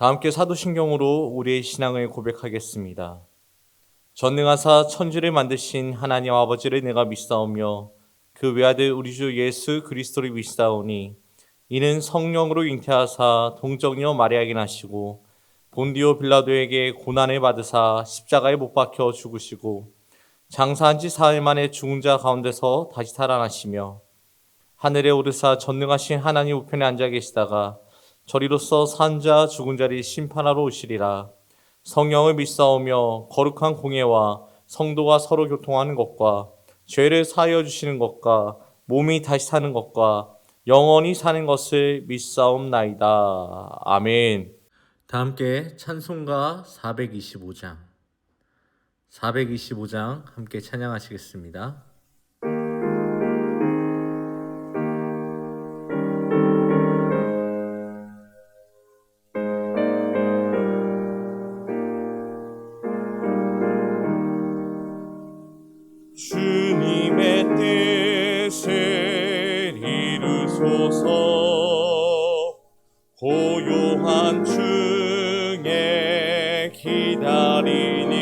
다 함께 사도신경으로 우리의 신앙을 고백하겠습니다. 전능하사 천지를 만드신 하나님 아버지를 내가 믿사오며 그 외아들 우리 주 예수 그리스도를 믿사오니 이는 성령으로 잉태하사 동정녀 마리아에게 나시고 본디오 빌라도에게 고난을 받으사 십자가에 못 박혀 죽으시고 장사한 지 사흘 만에 죽은 자 가운데서 다시 살아나시며 하늘에 오르사 전능하신 하나님 우편에 앉아 계시다가 저리로서 산 자 죽은 자를 심판하러 오시리라. 성령을 믿사오며 거룩한 공예와 성도가 서로 교통하는 것과 죄를 사하여 주시는 것과 몸이 다시 사는 것과 영원히 사는 것을 믿사옵나이다. 아멘. 다 함께 찬송가 425장 함께 찬양하시겠습니다. 주님의 뜻을 이루소서. 고요한 중에 기다리니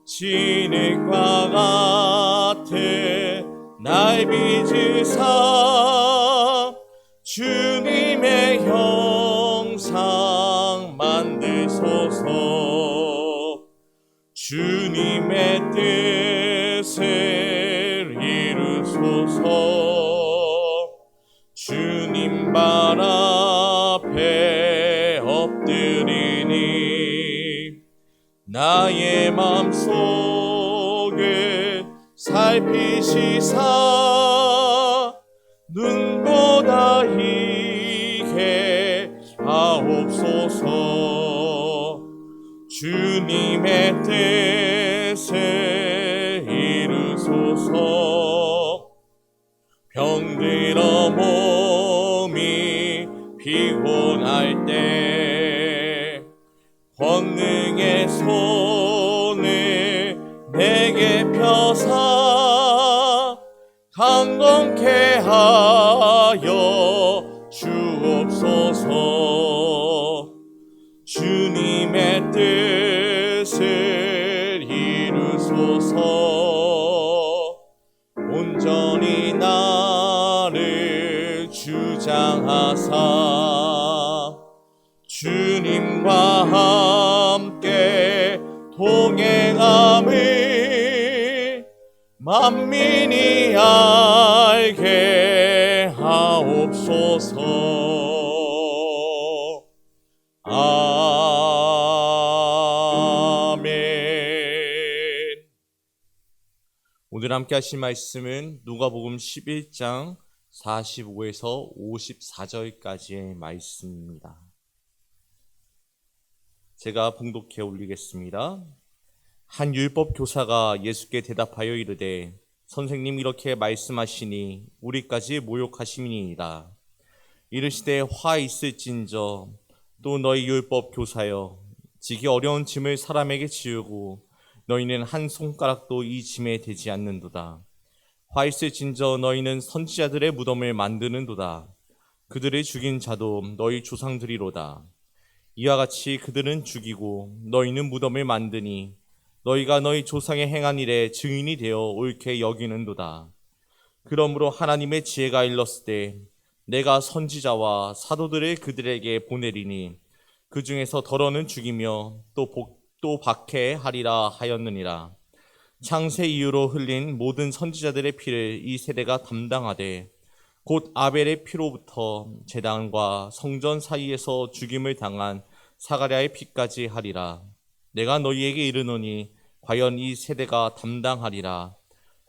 진흙과 같은 날 빚으사 주님의 형상 만드소서. 주님의 뜻을 이루소서. 주님 발 앞에 엎드리니 나의 맘속을 살피시사 눈보다 희게 하옵소서. 주님의 뜻을 이루소서. 병들어 몸이 피곤할 때 권능의 손을 내게 펴사 강건케 하여 주옵소서. 주님의 뜻을 이루소서. 온전히 나를 주장하사 주님과 함께 동행함을 만민이 알게 하옵소서. 아멘. 오늘 함께 하실 말씀은 누가복음 11장 45에서 54절까지의 말씀입니다. 제가 봉독해 올리겠습니다. 한 율법 교사가 예수께 대답하여 이르되 선생님 이렇게 말씀하시니 우리까지 모욕하심이니이다. 이르시되 화 있을진저 또 너희 율법 교사여 지기 어려운 짐을 사람에게 지우고 너희는 한 손가락도 이 짐에 대지 않는도다. 화 있을진저 너희는 선지자들의 무덤을 만드는도다. 그들을 죽인 자도 너희 조상들이로다. 이와 같이 그들은 죽이고 너희는 무덤을 만드니 너희가 너희 조상의 행한 일에 증인이 되어 옳게 여기는도다. 그러므로 하나님의 지혜가 일렀을 때 내가 선지자와 사도들을 그들에게 보내리니 그 중에서 더러는 죽이며 또 박해하리라 하였느니라. 창세 이후로 흘린 모든 선지자들의 피를 이 세대가 담당하되 곧 아벨의 피로부터 제단과 성전 사이에서 죽임을 당한 사가랴의 피까지 하리라. 내가 너희에게 이르노니 과연 이 세대가 담당하리라.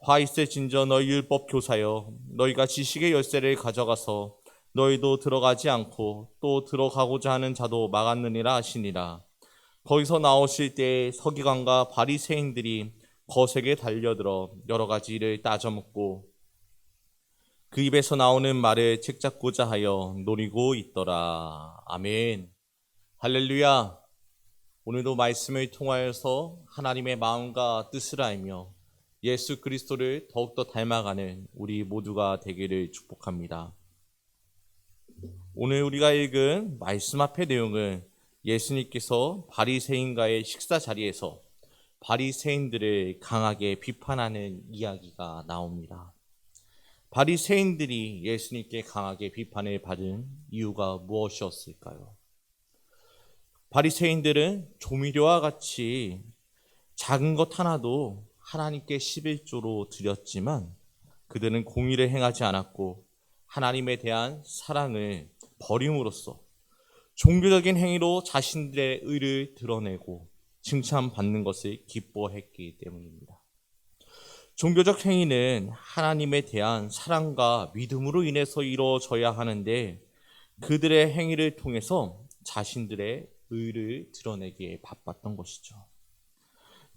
화 있을진저 너희 율법 교사여 너희가 지식의 열쇠를 가져가서 너희도 들어가지 않고 또 들어가고자 하는 자도 막았느니라 하시니라. 거기서 나오실 때 서기관과 바리새인들이 거세게 달려들어 여러 가지 일을 따져묻고 그 입에서 나오는 말을 책잡고자 하여 노리고 있더라. 아멘. 할렐루야. 오늘도 말씀을 통하여서 하나님의 마음과 뜻을 알며 예수 그리스도를 더욱더 닮아가는 우리 모두가 되기를 축복합니다. 오늘 우리가 읽은 말씀 앞의 내용은 예수님께서 바리새인과의 식사 자리에서 바리새인들을 강하게 비판하는 이야기가 나옵니다. 바리새인들이 예수님께 강하게 비판을 받은 이유가 무엇이었을까요? 바리새인들은 조미료와 같이 작은 것 하나도 하나님께 11조로 드렸지만 그들은 공의를 행하지 않았고 하나님에 대한 사랑을 버림으로써 종교적인 행위로 자신들의 의를 드러내고 칭찬받는 것을 기뻐했기 때문입니다. 종교적 행위는 하나님에 대한 사랑과 믿음으로 인해서 이루어져야 하는데 그들의 행위를 통해서 자신들의 의를 드러내기에 바빴던 것이죠.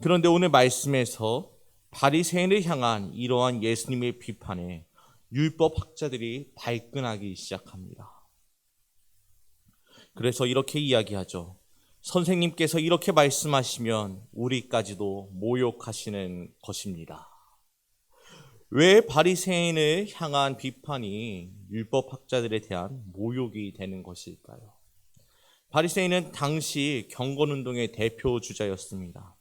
그런데 오늘 말씀에서 바리새인을 향한 이러한 예수님의 비판에 율법학자들이 발끈하기 시작합니다. 그래서 이렇게 이야기하죠. 선생님께서 이렇게 말씀하시면 우리까지도 모욕하시는 것입니다. 왜 바리새인을 향한 비판이 율법학자들에 대한 모욕이 되는 것일까요? 바리새인은 당시 경건운동의 대표 주자였습니다.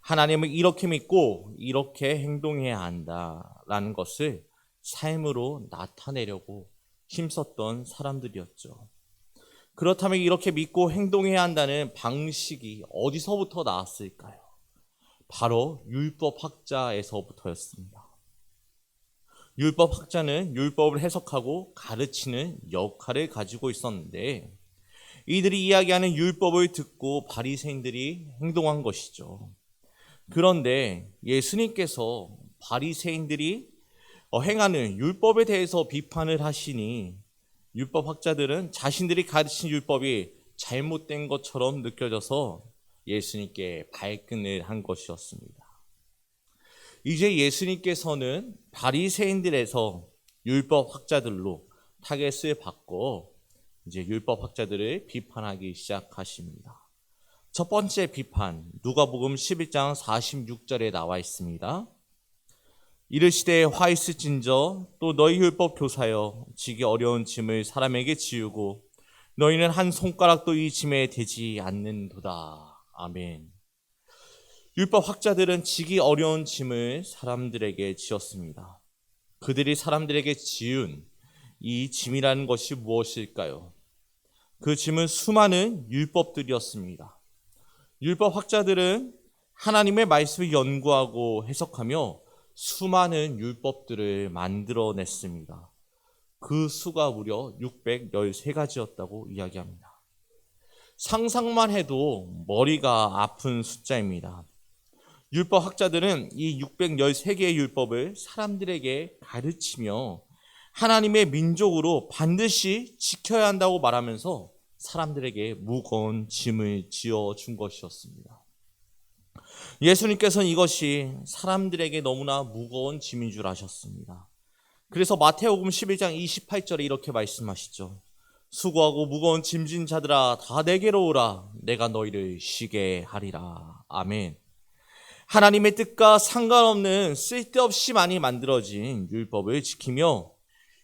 하나님을 이렇게 믿고 이렇게 행동해야 한다라는 것을 삶으로 나타내려고 힘썼던 사람들이었죠. 그렇다면 이렇게 믿고 행동해야 한다는 방식이 어디서부터 나왔을까요? 바로 율법학자에서부터였습니다. 율법학자는 율법을 해석하고 가르치는 역할을 가지고 있었는데 이들이 이야기하는 율법을 듣고 바리새인들이 행동한 것이죠. 그런데 예수님께서 바리새인들이 행하는 율법에 대해서 비판을 하시니 율법학자들은 자신들이 가르친 율법이 잘못된 것처럼 느껴져서 예수님께 발끈을 한 것이었습니다. 이제 예수님께서는 바리새인들에서 율법학자들로 타겟을 바꿔 이제 율법학자들을 비판하기 시작하십니다. 첫 번째 비판, 누가복음 11장 46절에 나와 있습니다. 이르시되 화 있을진저 또 너희 율법 교사여 지기 어려운 짐을 사람에게 지우고 너희는 한 손가락도 이 짐에 대지 않는도다. 아멘. 율법학자들은 지기 어려운 짐을 사람들에게 지었습니다. 그들이 사람들에게 지은 이 짐이라는 것이 무엇일까요? 그 짐은 수많은 율법들이었습니다. 율법학자들은 하나님의 말씀을 연구하고 해석하며 수많은 율법들을 만들어냈습니다. 그 수가 무려 613가지였다고 이야기합니다. 상상만 해도 머리가 아픈 숫자입니다. 율법학자들은 이 613개의 율법을 사람들에게 가르치며 하나님의 민족으로 반드시 지켜야 한다고 말하면서 사람들에게 무거운 짐을 지어준 것이었습니다. 예수님께서는 이것이 사람들에게 너무나 무거운 짐인 줄 아셨습니다. 그래서 마태복음 11장 28절에 이렇게 말씀하시죠. 수고하고 무거운 짐진 자들아 다 내게로 오라 내가 너희를 쉬게 하리라. 아멘. 하나님의 뜻과 상관없는 쓸데없이 많이 만들어진 율법을 지키며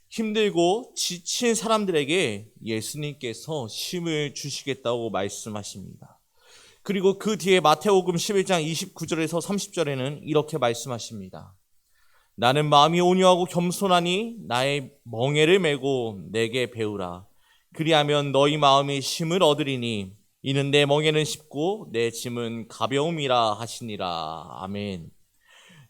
힘들고 지친 사람들에게 예수님께서 쉼을 주시겠다고 말씀하십니다. 그리고 그 뒤에 마태복음 11장 29절에서 30절에는 이렇게 말씀하십니다. 나는 마음이 온유하고 겸손하니 나의 멍에를 메고 내게 배우라. 그리하면 너희 마음이 쉼을 얻으리니 이는 내 멍에는 쉽고 내 짐은 가벼움이라 하시니라. 아멘.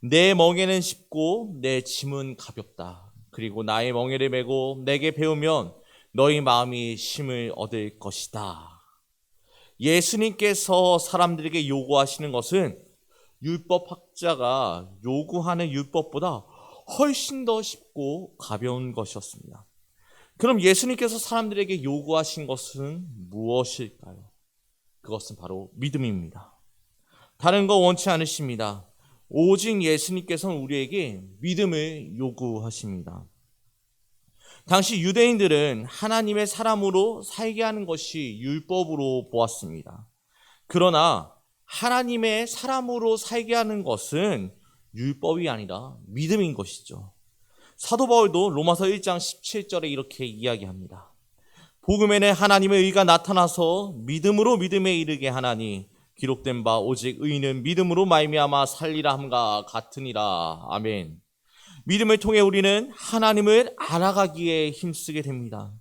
내 멍에는 쉽고 내 짐은 가볍다. 그리고 나의 멍에를 메고 내게 배우면 너희 마음이 쉼을 얻을 것이다. 예수님께서 사람들에게 요구하시는 것은 율법학자가 요구하는 율법보다 훨씬 더 쉽고 가벼운 것이었습니다. 그럼 예수님께서 사람들에게 요구하신 것은 무엇일까요? 그것은 바로 믿음입니다. 다른 거 원치 않으십니다. 오직 예수님께서는 우리에게 믿음을 요구하십니다. 당시 유대인들은 하나님의 사람으로 살게 하는 것이 율법으로 보았습니다. 그러나 하나님의 사람으로 살게 하는 것은 율법이 아니라 믿음인 것이죠. 사도 바울도 로마서 1장 17절에 이렇게 이야기합니다. 복음에는 하나님의 의가 나타나서 믿음으로 믿음에 이르게 하나니 기록된 바 오직 의인은 믿음으로 말미암아 살리라 함과 같으니라. 아멘. 믿음을 통해 우리는 하나님을 알아가기에 힘쓰게 됩니다.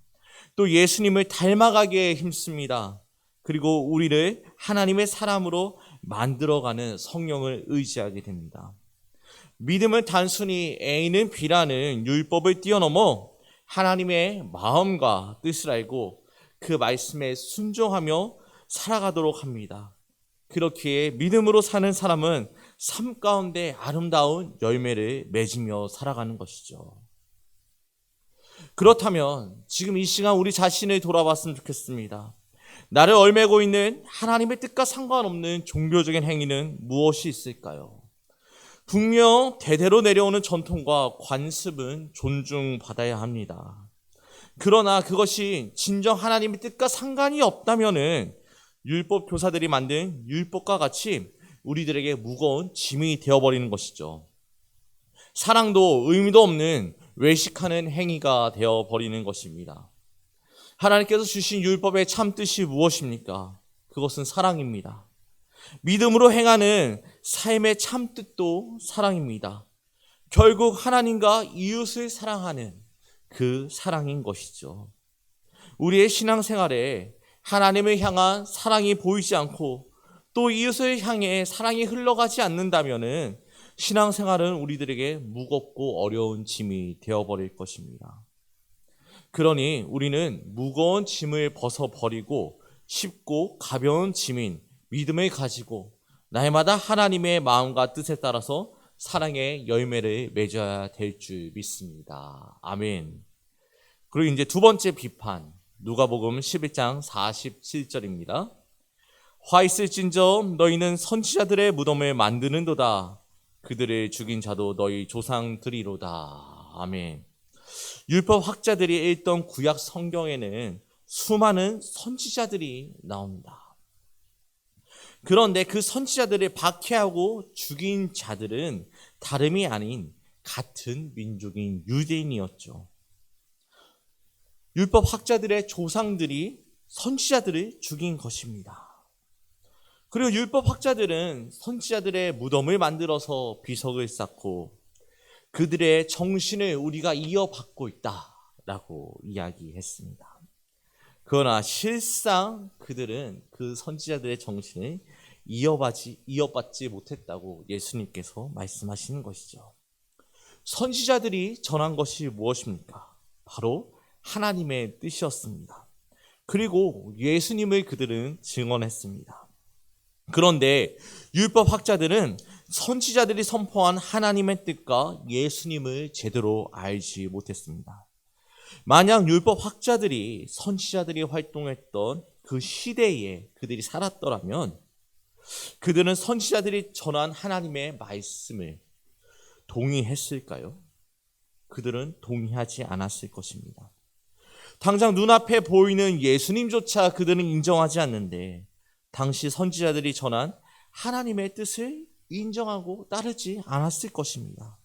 또 예수님을 닮아가기에 힘씁니다. 그리고 우리를 하나님의 사람으로 만들어가는 성령을 의지하게 됩니다. 믿음은 단순히 A는 B라는 율법을 뛰어넘어 하나님의 마음과 뜻을 알고 그 말씀에 순종하며 살아가도록 합니다. 그렇기에 믿음으로 사는 사람은 삶 가운데 아름다운 열매를 맺으며 살아가는 것이죠. 그렇다면 지금 이 시간 우리 자신을 돌아봤으면 좋겠습니다. 나를 얽매고 있는 하나님의 뜻과 상관없는 종교적인 행위는 무엇이 있을까요? 분명 대대로 내려오는 전통과 관습은 존중받아야 합니다. 그러나 그것이 진정 하나님의 뜻과 상관이 없다면은 율법 교사들이 만든 율법과 같이 우리들에게 무거운 짐이 되어버리는 것이죠. 사랑도 의미도 없는 외식하는 행위가 되어버리는 것입니다. 하나님께서 주신 율법의 참 뜻이 무엇입니까? 그것은 사랑입니다. 믿음으로 행하는 삶의 참 뜻도 사랑입니다. 결국 하나님과 이웃을 사랑하는 그 사랑인 것이죠. 우리의 신앙생활에 하나님을 향한 사랑이 보이지 않고 또 이웃을 향해 사랑이 흘러가지 않는다면 신앙생활은 우리들에게 무겁고 어려운 짐이 되어버릴 것입니다. 그러니 우리는 무거운 짐을 벗어버리고 쉽고 가벼운 짐인 믿음을 가지고 날마다 하나님의 마음과 뜻에 따라서 사랑의 열매를 맺어야 될 줄 믿습니다. 아멘. 그리고 이제 두 번째 비판, 누가복음 11장 47절입니다. 화 있을진저 너희는 선지자들의 무덤을 만드는도다. 그들을 죽인 자도 너희 조상들이로다. 아멘. 율법 학자들이 읽던 구약 성경에는 수많은 선지자들이 나옵니다. 그런데 그 선지자들을 박해하고 죽인 자들은 다름이 아닌 같은 민족인 유대인이었죠. 율법 학자들의 조상들이 선지자들을 죽인 것입니다. 그리고 율법 학자들은 선지자들의 무덤을 만들어서 비석을 쌓고 그들의 정신을 우리가 이어받고 있다라고 이야기했습니다. 그러나 실상 그들은 그 선지자들의 정신을 이어받지 못했다고 예수님께서 말씀하시는 것이죠. 선지자들이 전한 것이 무엇입니까? 바로 하나님의 뜻이었습니다. 그리고 예수님을 그들은 증언했습니다. 그런데 율법 학자들은 선지자들이 선포한 하나님의 뜻과 예수님을 제대로 알지 못했습니다. 만약 율법 학자들이 선지자들이 활동했던 그 시대에 그들이 살았더라면 그들은 선지자들이 전한 하나님의 말씀을 동의했을까요? 그들은 동의하지 않았을 것입니다. 당장 눈앞에 보이는 예수님조차 그들은 인정하지 않는데 당시 선지자들이 전한 하나님의 뜻을 인정하고 따르지 않았을 것입니다.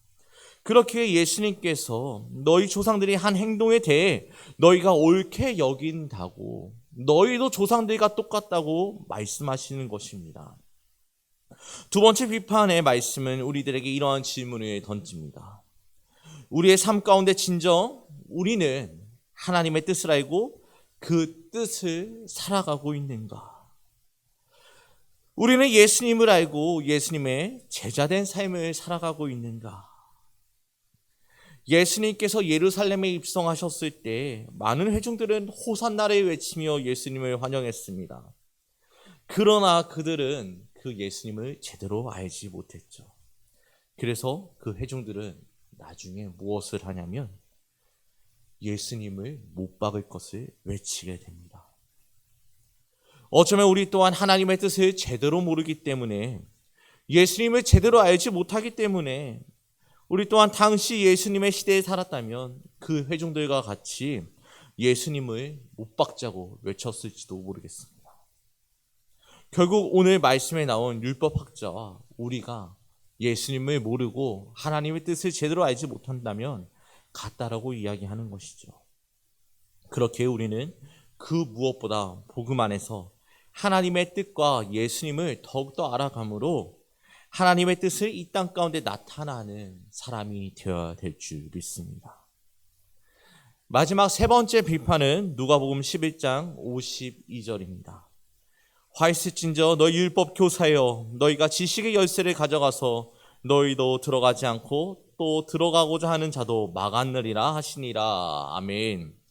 그렇게 예수님께서 너희 조상들이 한 행동에 대해 너희가 옳게 여긴다고 너희도 조상들과 똑같다고 말씀하시는 것입니다. 두 번째 비판의 말씀은 우리들에게 이러한 질문을 던집니다. 우리의 삶 가운데 진정 우리는 하나님의 뜻을 알고 그 뜻을 살아가고 있는가? 우리는 예수님을 알고 예수님의 제자된 삶을 살아가고 있는가? 예수님께서 예루살렘에 입성하셨을 때 많은 회중들은 호산나를 외치며 예수님을 환영했습니다. 그러나 그들은 그 예수님을 제대로 알지 못했죠. 그래서 그 회중들은 나중에 무엇을 하냐면 예수님을 못 박을 것을 외치게 됩니다. 어쩌면 우리 또한 하나님의 뜻을 제대로 모르기 때문에 예수님을 제대로 알지 못하기 때문에 우리 또한 당시 예수님의 시대에 살았다면 그 회중들과 같이 예수님을 못 박자고 외쳤을지도 모르겠습니다. 결국 오늘 말씀에 나온 율법학자와 우리가 예수님을 모르고 하나님의 뜻을 제대로 알지 못한다면 같다라고 이야기하는 것이죠. 그렇게 우리는 그 무엇보다 복음 안에서 하나님의 뜻과 예수님을 더욱더 알아감으로 하나님의 뜻을 이 땅 가운데 나타나는 사람이 되어야 될 줄 믿습니다. 마지막 세 번째 비판은 누가복음 11장 52절입니다. 화 있을진저 너희 율법 교사여 너희가 지식의 열쇠를 가져가서 너희도 들어가지 않고 또 들어가고자 하는 자도 막았느리라 하시니라. 아멘.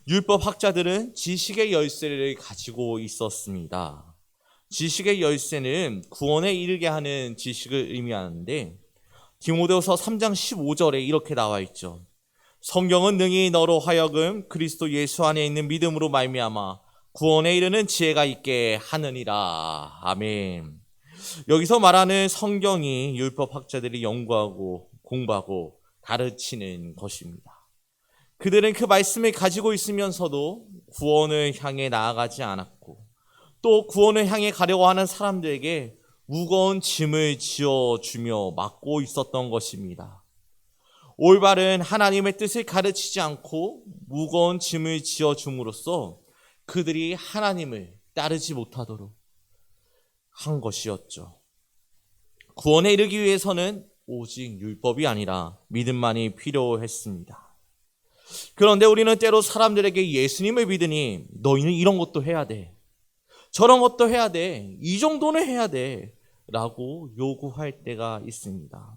율법 학자들은 지식의 열쇠를 가지고 있었습니다. 지식의 열쇠는 구원에 이르게 하는 지식을 의미하는데 디모데후서 3장 15절에 이렇게 나와 있죠. 성경은 능히 너로 하여금 그리스도 예수 안에 있는 믿음으로 말미암아 구원에 이르는 지혜가 있게 하느니라. 아멘. 여기서 말하는 성경이 율법 학자들이 연구하고 공부하고 가르치는 것입니다. 그들은 그 말씀을 가지고 있으면서도 구원을 향해 나아가지 않았고 또 구원을 향해 가려고 하는 사람들에게 무거운 짐을 지어주며 막고 있었던 것입니다. 올바른 하나님의 뜻을 가르치지 않고 무거운 짐을 지어줌으로써 그들이 하나님을 따르지 못하도록 한 것이었죠. 구원에 이르기 위해서는 오직 율법이 아니라 믿음만이 필요했습니다. 그런데 우리는 때로 사람들에게 예수님을 믿으니 너희는 이런 것도 해야 돼, 저런 것도 해야 돼, 이 정도는 해야 돼 라고 요구할 때가 있습니다.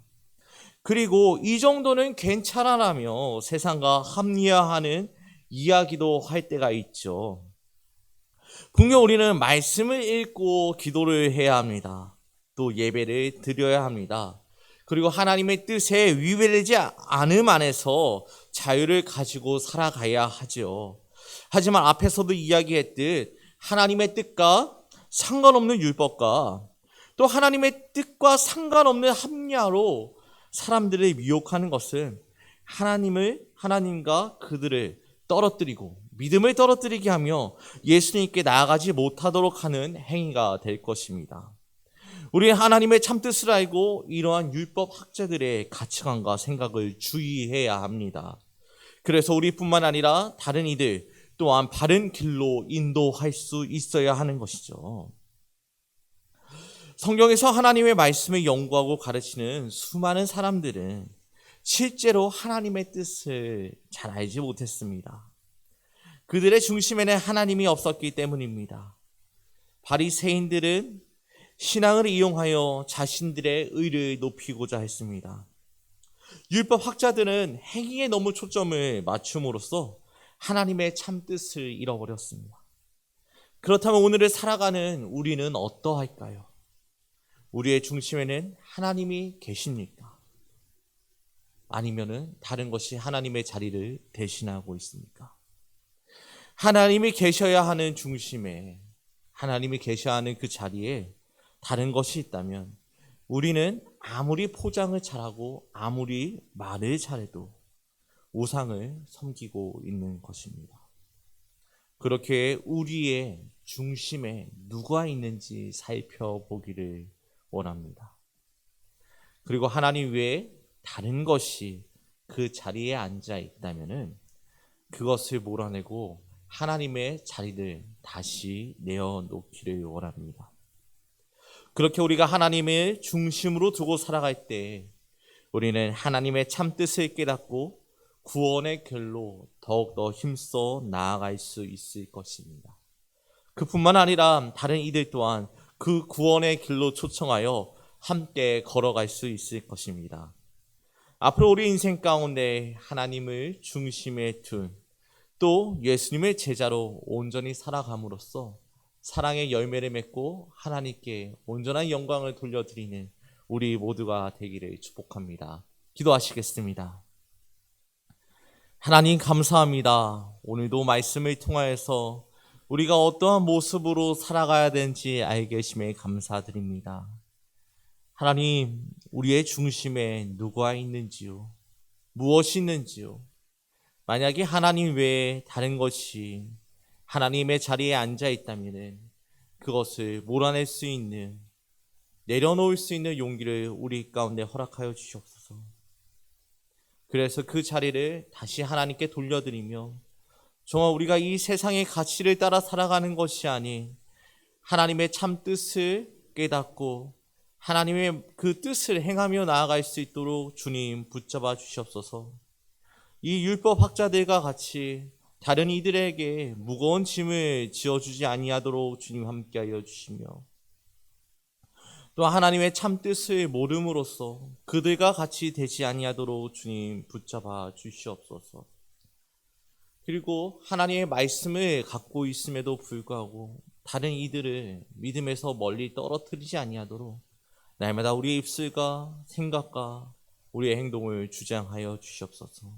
그리고 이 정도는 괜찮아라며 세상과 합리화하는 이야기도 할 때가 있죠. 분명 우리는 말씀을 읽고 기도를 해야 합니다. 또 예배를 드려야 합니다. 그리고 하나님의 뜻에 위배되지 않음 안에서 자유를 가지고 살아가야 하죠. 하지만 앞에서도 이야기했듯 하나님의 뜻과 상관없는 율법과 또 하나님의 뜻과 상관없는 합리화로 사람들을 미혹하는 것은 하나님과 그들을 떨어뜨리고 믿음을 떨어뜨리게 하며 예수님께 나아가지 못하도록 하는 행위가 될 것입니다. 우리는 하나님의 참뜻을 알고 이러한 율법 학자들의 가치관과 생각을 주의해야 합니다. 그래서 우리뿐만 아니라 다른 이들 또한 바른 길로 인도할 수 있어야 하는 것이죠. 성경에서 하나님의 말씀을 연구하고 가르치는 수많은 사람들은 실제로 하나님의 뜻을 잘 알지 못했습니다. 그들의 중심에는 하나님이 없었기 때문입니다. 바리새인들은 신앙을 이용하여 자신들의 의를 높이고자 했습니다. 율법 학자들은 행위에 너무 초점을 맞춤으로써 하나님의 참뜻을 잃어버렸습니다. 그렇다면 오늘을 살아가는 우리는 어떠할까요? 우리의 중심에는 하나님이 계십니까? 아니면은 다른 것이 하나님의 자리를 대신하고 있습니까? 하나님이 계셔야 하는 중심에, 하나님이 계셔야 하는 그 자리에 다른 것이 있다면 우리는 아무리 포장을 잘하고 아무리 말을 잘해도 우상을 섬기고 있는 것입니다. 그렇게 우리의 중심에 누가 있는지 살펴보기를 원합니다. 그리고 하나님 외에 다른 것이 그 자리에 앉아 있다면은 그것을 몰아내고 하나님의 자리를 다시 내어놓기를 원합니다. 그렇게 우리가 하나님을 중심으로 두고 살아갈 때 우리는 하나님의 참뜻을 깨닫고 구원의 길로 더욱더 힘써 나아갈 수 있을 것입니다. 그뿐만 아니라 다른 이들 또한 그 구원의 길로 초청하여 함께 걸어갈 수 있을 것입니다. 앞으로 우리 인생 가운데 하나님을 중심에 둔 또 예수님의 제자로 온전히 살아감으로써 사랑의 열매를 맺고 하나님께 온전한 영광을 돌려드리는 우리 모두가 되기를 축복합니다. 기도하시겠습니다. 하나님 감사합니다. 오늘도 말씀을 통하여서 우리가 어떠한 모습으로 살아가야 되는지 알게 하심에 감사드립니다. 하나님, 우리의 중심에 누가 있는지요? 무엇이 있는지요? 만약에 하나님 외에 다른 것이 하나님의 자리에 앉아 있다면 그것을 몰아낼 수 있는, 내려놓을 수 있는 용기를 우리 가운데 허락하여 주시옵소서. 그래서 그 자리를 다시 하나님께 돌려드리며 정말 우리가 이 세상의 가치를 따라 살아가는 것이 아닌 하나님의 참 뜻을 깨닫고 하나님의 그 뜻을 행하며 나아갈 수 있도록 주님 붙잡아 주시옵소서. 이 율법 학자들과 같이 다른 이들에게 무거운 짐을 지어주지 아니하도록 주님 함께하여 주시며, 또 하나님의 참 뜻을 모름으로써 그들과 같이 되지 아니하도록 주님 붙잡아 주시옵소서. 그리고 하나님의 말씀을 갖고 있음에도 불구하고 다른 이들을 믿음에서 멀리 떨어뜨리지 아니하도록 날마다 우리의 입술과 생각과 우리의 행동을 주장하여 주시옵소서.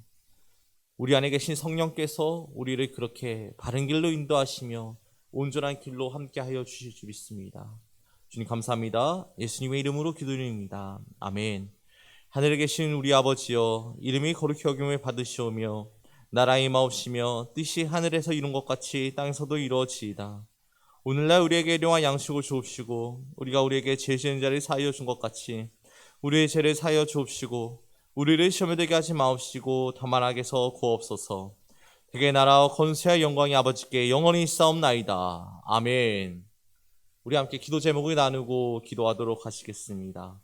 우리 안에 계신 성령께서 우리를 그렇게 바른 길로 인도하시며 온전한 길로 함께하여 주실 줄 믿습니다. 주님 감사합니다. 예수님의 이름으로 기도드립니다. 아멘. 하늘에 계신 우리 아버지여, 이름이 거룩히 여김을 받으시오며 나라의 임하옵시며 뜻이 하늘에서 이룬 것 같이 땅에서도 이루어지이다. 오늘날 우리에게 일용할 양식을 주옵시고 우리가 우리에게 죄 지은 자를 사하여 준 것 같이 우리의 죄를 사하여 주옵시고 우리를 시험에 들게 하지 마옵시고 다만 악에서 구하옵소서. 대개 나라와 권세와 영광이 아버지께 영원히 있사옵나이다. 아멘. 우리 함께 기도 제목을 나누고 기도하도록 하시겠습니다.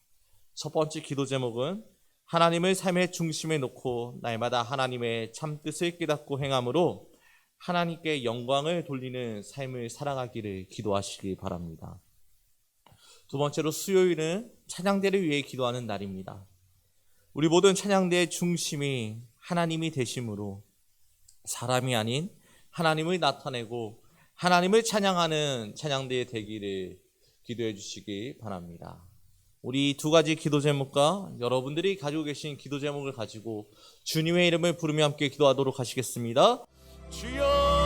첫 번째 기도 제목은 하나님을 삶의 중심에 놓고 날마다 하나님의 참 뜻을 깨닫고 행함으로 하나님께 영광을 돌리는 삶을 살아가기를 기도하시기 바랍니다. 두 번째로 수요일은 찬양대를 위해 기도하는 날입니다. 우리 모든 찬양대의 중심이 하나님이 되심으로 사람이 아닌 하나님을 나타내고 하나님을 찬양하는 찬양대의 되기를 기도해 주시기 바랍니다. 우리 두 가지 기도 제목과 여러분들이 가지고 계신 기도 제목을 가지고 주님의 이름을 부르며 함께 기도하도록 하시겠습니다. 주여!